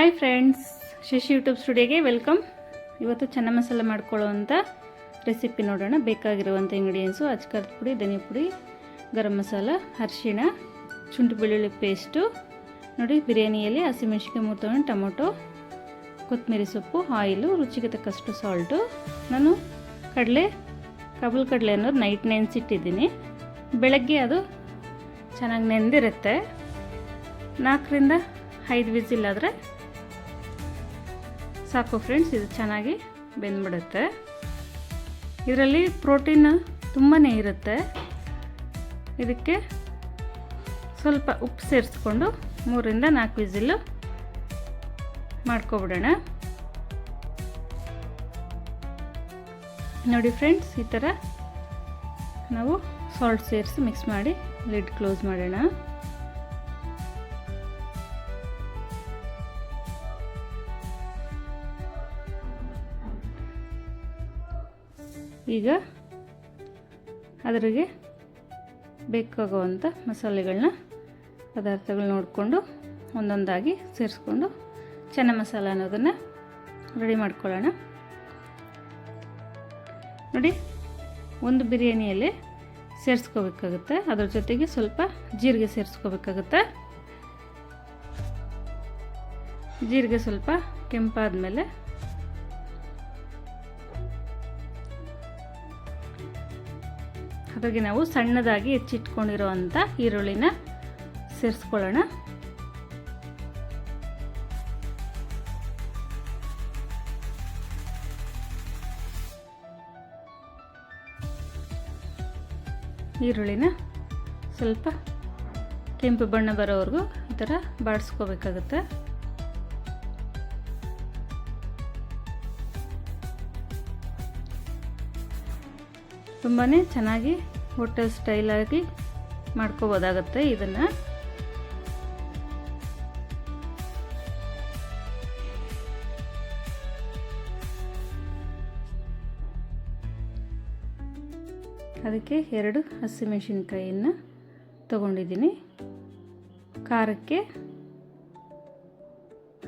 Hi friends, Shashi YouTube ಸ್ಟುಡಿಯೋಗೆ welcome. ಇವತ್ತು ಚೆನ್ನ ಮಸಾಲೆ ಮಾಡ್ಕೊಳ್ಳೋವಂಥ ರೆಸಿಪಿ ನೋಡೋಣ. ಬೇಕಾಗಿರುವಂಥ ಇಂಗ್ರೀಡಿಯೆಂಟ್ಸು: ಅಚ್ಕಾರದ ಪುಡಿ, ಧನಿಯಾ ಪುಡಿ, ಗರಂ ಮಸಾಲ, ಅರಿಶಿಣ, ಶುಂಠಿ ಬೆಳ್ಳುಳ್ಳಿ ಪೇಸ್ಟು, ನೋಡಿ ಬಿರಿಯಾನಿ ಎಲೆ, ಹಸಿಮೆಣ್ಸಿನ್ಕಾಯಿ 3 ತಗೊಂಡು, ಟೊಮೊಟೊ, ಕೊತ್ತಂಬರಿ ಸೊಪ್ಪು, ಆಯಿಲು, ರುಚಿಗೆ ತಕ್ಕಷ್ಟು ಸಾಲ್ಟು. ನಾನು ಕಾಬೂಲ್ ಕಡಲೆ ಅನ್ನೋದು ನೈಟ್ ನೆನೆಸಿಟ್ಟಿದ್ದೀನಿ. ಬೆಳಗ್ಗೆ ಅದು ಚೆನ್ನಾಗಿ ನೆಂದಿರುತ್ತೆ. 4ರಿಂದ 5 ವಿಸಿಲ್ ಆದರೆ ಸಾಕು ಫ್ರೆಂಡ್ಸ್. ಇದು ಚೆನ್ನಾಗಿ ಬೆಂದ್ಬಿಡುತ್ತೆ. ಇದರಲ್ಲಿ ಪ್ರೋಟೀನ್ ತುಂಬಾ ಇರುತ್ತೆ. ಇದಕ್ಕೆ ಸ್ವಲ್ಪ ಉಪ್ಪು ಸೇರಿಸ್ಕೊಂಡು 3ರಿಂದ 4 ವಿಸಿಲ್ಲು ಮಾಡ್ಕೊಬಿಡೋಣ. ನೋಡಿ ಫ್ರೆಂಡ್ಸ್, ಈ ಥರ ನಾವು ಸಾಲ್ಟ್ ಸೇರಿಸಿ ಮಿಕ್ಸ್ ಮಾಡಿ ಲಿಡ್ ಕ್ಲೋಸ್ ಮಾಡೋಣ. ಈಗ ಅದರಿಗೆ ಬೇಕಾಗುವಂಥ ಮಸಾಲೆಗಳನ್ನ, ಪದಾರ್ಥಗಳನ್ನ ನೋಡಿಕೊಂಡು ಒಂದೊಂದಾಗಿ ಸೇರಿಸ್ಕೊಂಡು ಚೆನ್ನ ಮಸಾಲ ಅನ್ನೋದನ್ನು ರೆಡಿ ಮಾಡ್ಕೊಳ್ಳೋಣ. ನೋಡಿ, ಒಂದು ಬಿರಿಯಾನಿಯಲ್ಲಿ ಸೇರಿಸ್ಕೋಬೇಕಾಗುತ್ತೆ. ಅದ್ರ ಜೊತೆಗೆ ಸ್ವಲ್ಪ ಜೀರಿಗೆ ಸೇರಿಸ್ಕೋಬೇಕಾಗುತ್ತೆ. ಜೀರಿಗೆ ಸ್ವಲ್ಪ ಕೆಂಪಾದ ಮೇಲೆ ಅದ್ರಿಗೆ ನಾವು ಸಣ್ಣದಾಗಿ ಹೆಚ್ಚಿಟ್ಕೊಂಡಿರೋವಂಥ ಈರುಳ್ಳಿನ ಸೇರಿಸ್ಕೊಳ್ಳೋಣ. ಈರುಳ್ಳಿನ ಸ್ವಲ್ಪ ಕೆಂಪು ಬಣ್ಣ ಬರೋವರೆಗೂ ಈ ಥರ ಬಾಡಿಸ್ಕೋಬೇಕಾಗುತ್ತೆ. ತುಂಬಾ ಚೆನ್ನಾಗಿ ಹೋಟೆಲ್ ಸ್ಟೈಲಾಗಿ ಮಾಡ್ಕೋಬೋದಾಗತ್ತೆ ಇದನ್ನು. ಅದಕ್ಕೆ 2 ಹಸಿಮೆಣಸಿನ್ಕಾಯಿಯನ್ನು ತಗೊಂಡಿದ್ದೀನಿ. ಖಾರಕ್ಕೆ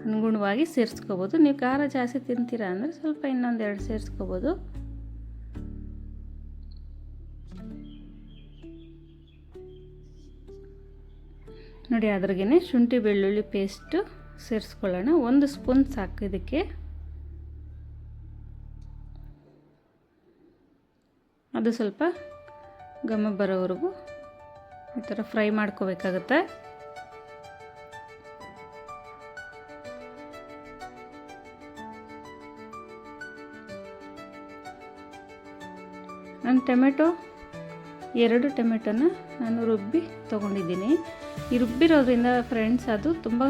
ಅನುಗುಣವಾಗಿ ಸೇರಿಸ್ಕೋಬೋದು. ನೀವು ಖಾರ ಜಾಸ್ತಿ ತಿಂತೀರಾ ಅಂದರೆ ಸ್ವಲ್ಪ ಇನ್ನೊಂದು 2 ಸೇರಿಸ್ಕೋಬೋದು. ನೋಡಿ, ಅದ್ರಾಗೇ ಶುಂಠಿ ಬೆಳ್ಳುಳ್ಳಿ ಪೇಸ್ಟು ಸೇರಿಸ್ಕೊಳ್ಳೋಣ. 1 ಸ್ಪೂನ್ ಸಾಕು ಇದಕ್ಕೆ. ಅದು ಸ್ವಲ್ಪ ಘಮ ಬರೋವರೆಗೂ ಈ ಥರ ಫ್ರೈ ಮಾಡ್ಕೋಬೇಕಾಗತ್ತೆ. ನಾನು 2 ಟೊಮೆಟೊನ ನಾನು ರುಬ್ಬಿ ತೊಗೊಂಡಿದ್ದೀನಿ. ಈ ರುಬ್ಬಿರೋದ್ರಿಂದ ಫ್ರೆಂಡ್ಸ್ ಅದು ತುಂಬ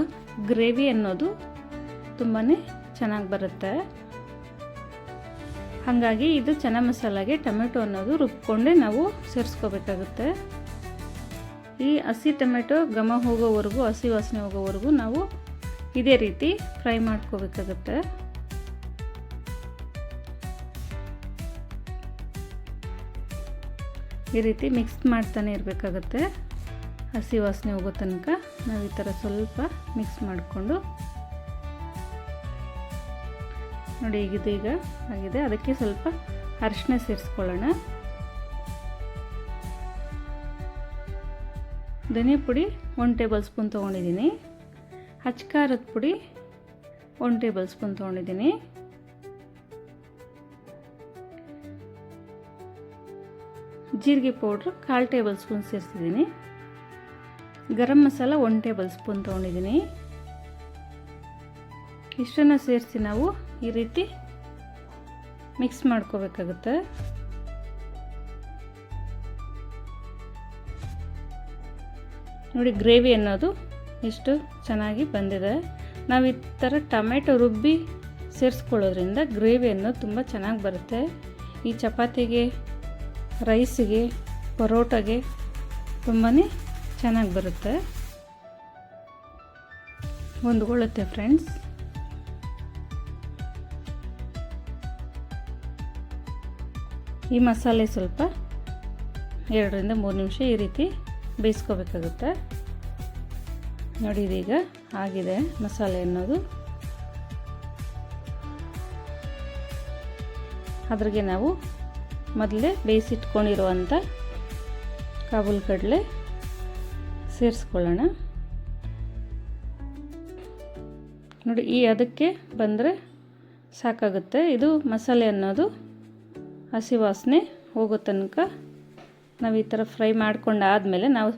ಗ್ರೇವಿ ಅನ್ನೋದು ತುಂಬಾ ಚೆನ್ನಾಗಿ ಬರುತ್ತೆ. ಹಾಗಾಗಿ ಇದು ಚೆನ್ನ ಮಸಾಲೆಗೆ ಟೊಮೆಟೊ ಅನ್ನೋದು ರುಬ್ಕೊಂಡೇ ನಾವು ಸೇರಿಸ್ಕೋಬೇಕಾಗುತ್ತೆ. ಈ ಹಸಿ ಟೊಮೆಟೊ ಘಮ ಹೋಗೋವರೆಗೂ, ಹಸಿ ವಾಸನೆ ಹೋಗೋವರೆಗೂ ನಾವು ಇದೇ ರೀತಿ ಫ್ರೈ ಮಾಡ್ಕೋಬೇಕಾಗುತ್ತೆ. ಈ ರೀತಿ ಮಿಕ್ಸ್ ಮಾಡ್ತಾನೆ ಇರಬೇಕಾಗುತ್ತೆ. ಹಸಿ ವಾಸನೆ ಹೋಗೋ ತನಕ ನಾವು ಈ ಥರ ಸ್ವಲ್ಪ ಮಿಕ್ಸ್ ಮಾಡಿಕೊಂಡು, ನೋಡಿ ಈಗ ಆಗಿದೆ. ಅದಕ್ಕೆ ಸ್ವಲ್ಪ ಅರಿಶಿನ ಸೇರಿಸ್ಕೊಳ್ಳೋಣ. ಧನಿಯಾ ಪುಡಿ 1 ಟೇಬಲ್ ಸ್ಪೂನ್ ತೊಗೊಂಡಿದ್ದೀನಿ. ಅಚ್ಕಾರದ ಪುಡಿ 1 ಟೇಬಲ್ ಸ್ಪೂನ್ ತೊಗೊಂಡಿದ್ದೀನಿ. ಜೀರಿಗೆ powder 1/4 table spoon ಸೇರಿಸಿದ್ದೀನಿ. Garam masala 1 table spoon ತೊಗೊಂಡಿದ್ದೀನಿ. ಇಷ್ಟನ್ನು ಸೇರಿಸಿ ನಾವು ಈ ರೀತಿ ಮಿಕ್ಸ್ ಮಾಡ್ಕೋಬೇಕಾಗುತ್ತೆ. ನೋಡಿ, ಗ್ರೇವಿ ಅನ್ನೋದು ಎಷ್ಟು ಚೆನ್ನಾಗಿ ಬಂದಿದೆ. ನಾವು ಈ ಥರ ಟೊಮೆಟೊ ರುಬ್ಬಿ ಸೇರಿಸ್ಕೊಳ್ಳೋದ್ರಿಂದ ಗ್ರೇವಿ ಅನ್ನೋದು ತುಂಬ ಚೆನ್ನಾಗಿ ಬರುತ್ತೆ. ಈ ಚಪಾತಿಗೆ, ರೈಸಿಗೆ, ಪರೋಟಾಗೆ ತುಂಬಾ ಚೆನ್ನಾಗಿ ಬರುತ್ತೆ, ಹೊಂದ್ಕೊಳ್ಳುತ್ತೆ ಫ್ರೆಂಡ್ಸ್. ಈ ಮಸಾಲೆ ಸ್ವಲ್ಪ 2ರಿಂದ 3 ನಿಮಿಷ ಈ ರೀತಿ ಬೇಯಿಸ್ಕೋಬೇಕಾಗುತ್ತೆ. ನೋಡಿ ಇದೀಗ ಆಗಿದೆ ಮಸಾಲೆ ಅನ್ನೋದು. ಅದ್ರಿಗೆ ನಾವು ಮೊದಲೇ ಬೇಯಿಸಿಟ್ಕೊಂಡಿರುವಂಥ ಕಾಬೂಲ್ ಕಡಲೆ ಸೇರಿಸ್ಕೊಳ್ಳೋಣ. ನೋಡಿ, ಈ ಅದಕ್ಕೆ ಬಂದರೆ ಸಾಕಾಗುತ್ತೆ. ಇದು ಮಸಾಲೆ ಅನ್ನೋದು ಹಸಿ ವಾಸನೆ ಹೋಗೋ ತನಕ ನಾವು ಈ ಥರ ಫ್ರೈ ಮಾಡ್ಕೊಂಡಾದಮೇಲೆ ನಾವು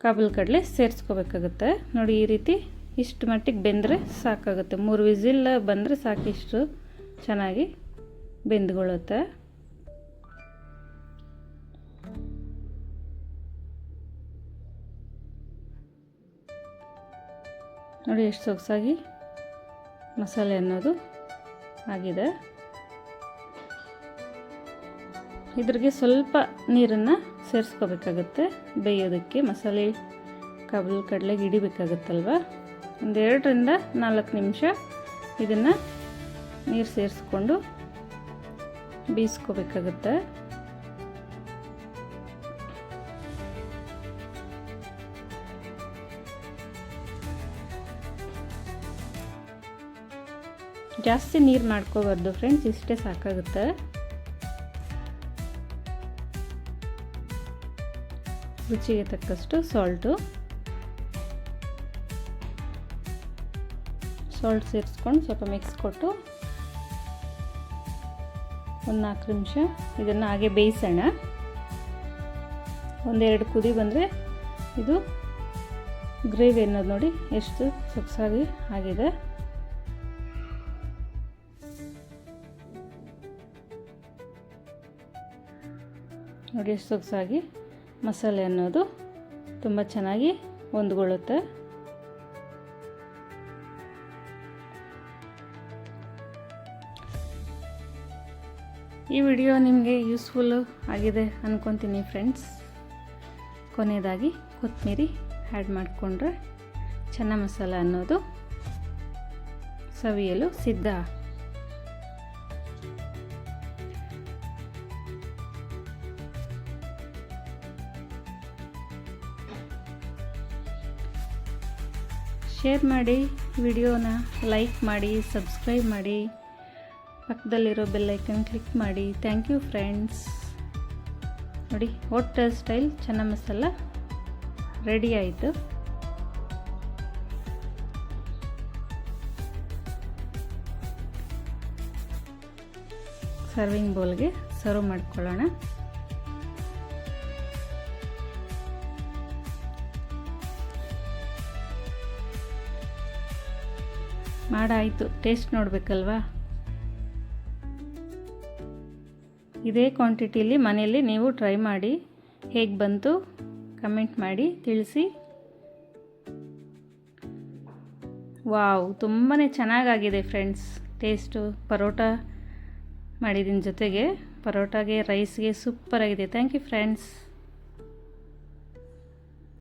ಕಾಬೂಲ್ ಕಡಲೆ ಸೇರಿಸ್ಕೋಬೇಕಾಗುತ್ತೆ. ನೋಡಿ, ಈ ರೀತಿ ಇಷ್ಟು ಮಟ್ಟಿಗೆ ಬೆಂದರೆ ಸಾಕಾಗುತ್ತೆ. 3 ವಿಸಿಲ್ ಬಂದರೆ ಸಾಕಿಷ್ಟು ಚೆನ್ನಾಗಿ ಬೆಂದ್ಕೊಳ್ಳುತ್ತೆ. ನೋಡಿ ಎಷ್ಟು ಸೊಗಸಾಗಿ ಮಸಾಲೆ ಅನ್ನೋದು ಆಗಿದೆ. ಇದ್ರಿಗೆ ಸ್ವಲ್ಪ ನೀರನ್ನು ಸೇರಿಸ್ಕೋಬೇಕಾಗುತ್ತೆ ಬೇಯೋದಕ್ಕೆ. ಮಸಾಲೆ ಕಾಬೂಲ್ ಕಡಲೆಗೆ ಹಿಡಿಬೇಕಾಗುತ್ತಲ್ವ. 2 ರಿಂದ 4 ನಿಮಿಷ ಇದನ್ನು ನೀರು ಸೇರಿಸ್ಕೊಂಡು ಬೇಯಿಸ್ಕೋಬೇಕಾಗುತ್ತೆ. ಜಾಸ್ತಿ ನೀರು ಮಾಡ್ಕೋಬಾರ್ದು ಫ್ರೆಂಡ್ಸ್, ಇಷ್ಟೇ ಸಾಕಾಗುತ್ತೆ. ರುಚಿಗೆ ತಕ್ಕಷ್ಟು ಸಾಲ್ಟ್ ಸೇರಿಸ್ಕೊಂಡು ಸ್ವಲ್ಪ ಮಿಕ್ಸ್ ಕೊಟ್ಟು ಒಂದು 4 ನಿಮಿಷ ಇದನ್ನು ಹಾಗೆ ಬೇಯಿಸೋಣ. 1-2 ಕುದಿ ಬಂದರೆ ಇದು ಗ್ರೇವಿ ಅನ್ನೋದು ನೋಡಿ ಎಷ್ಟು ಸೊಗಸಾಗಿ ಆಗಿದೆ. ನೋಡಿ ಎಷ್ಟು ಸೊಗಸಾಗಿ ಮಸಾಲೆ ಅನ್ನೋದು ತುಂಬ ಚೆನ್ನಾಗಿ ಹೊಂದ್ಕೊಳ್ಳುತ್ತೆ. ಈ ವಿಡಿಯೋ ನಿಮಗೆ ಯೂಸ್ಫುಲ್ಲು ಆಗಿದೆ ಅಂದ್ಕೊತೀನಿ ಫ್ರೆಂಡ್ಸ್. ಕೊನೆಯದಾಗಿ ಕೊತ್ತಂಬರಿ ಆ್ಯಡ್ ಮಾಡಿಕೊಂಡ್ರೆ ಚೆನ್ನ ಮಸಾಲ ಅನ್ನೋದು ಸವಿಯಲು ಸಿದ್ಧ. ಶೇರ್ ಮಾಡಿ, ವಿಡಿಯೋನ ಲೈಕ್ ಮಾಡಿ, ಸಬ್ಸ್ಕ್ರೈಬ್ ಮಾಡಿ, ಪಕ್ಕದಲ್ಲಿರೋ ಬೆಲ್ ಐಕನ್ ಕ್ಲಿಕ್ ಮಾಡಿ. Thank you friends. ನೋಡಿ, hotel style chana masala ready ಆಯಿತು. ಸರ್ವಿಂಗ್ ಬೌಲ್ಗೆ ಸರ್ವ್ ಮಾಡ್ಕೊಳ್ಳೋಣ. ಮಾಡಾಯಿತು, ಟೇಸ್ಟ್ ನೋಡಬೇಕಲ್ವಾ. ಇದೇ ಕ್ವಾಂಟಿಟಿಲಿ ಮನೆಯಲ್ಲಿ ನೀವು ಟ್ರೈ ಮಾಡಿ, ಹೇಗೆ ಬಂತು ಕಮೆಂಟ್ ಮಾಡಿ ತಿಳಿಸಿ. ವಾವ್, ತುಂಬಾ ಚೆನ್ನಾಗಾಗಿದೆ ಫ್ರೆಂಡ್ಸ್. ಟೇಸ್ಟು ಪರೋಟ ಮಾಡಿದ್ದೀನಿ ಜೊತೆಗೆ, ಪರೋಟಾಗೆ ರೈಸ್ಗೆ ಸೂಪರಾಗಿದೆ. Thank you friends.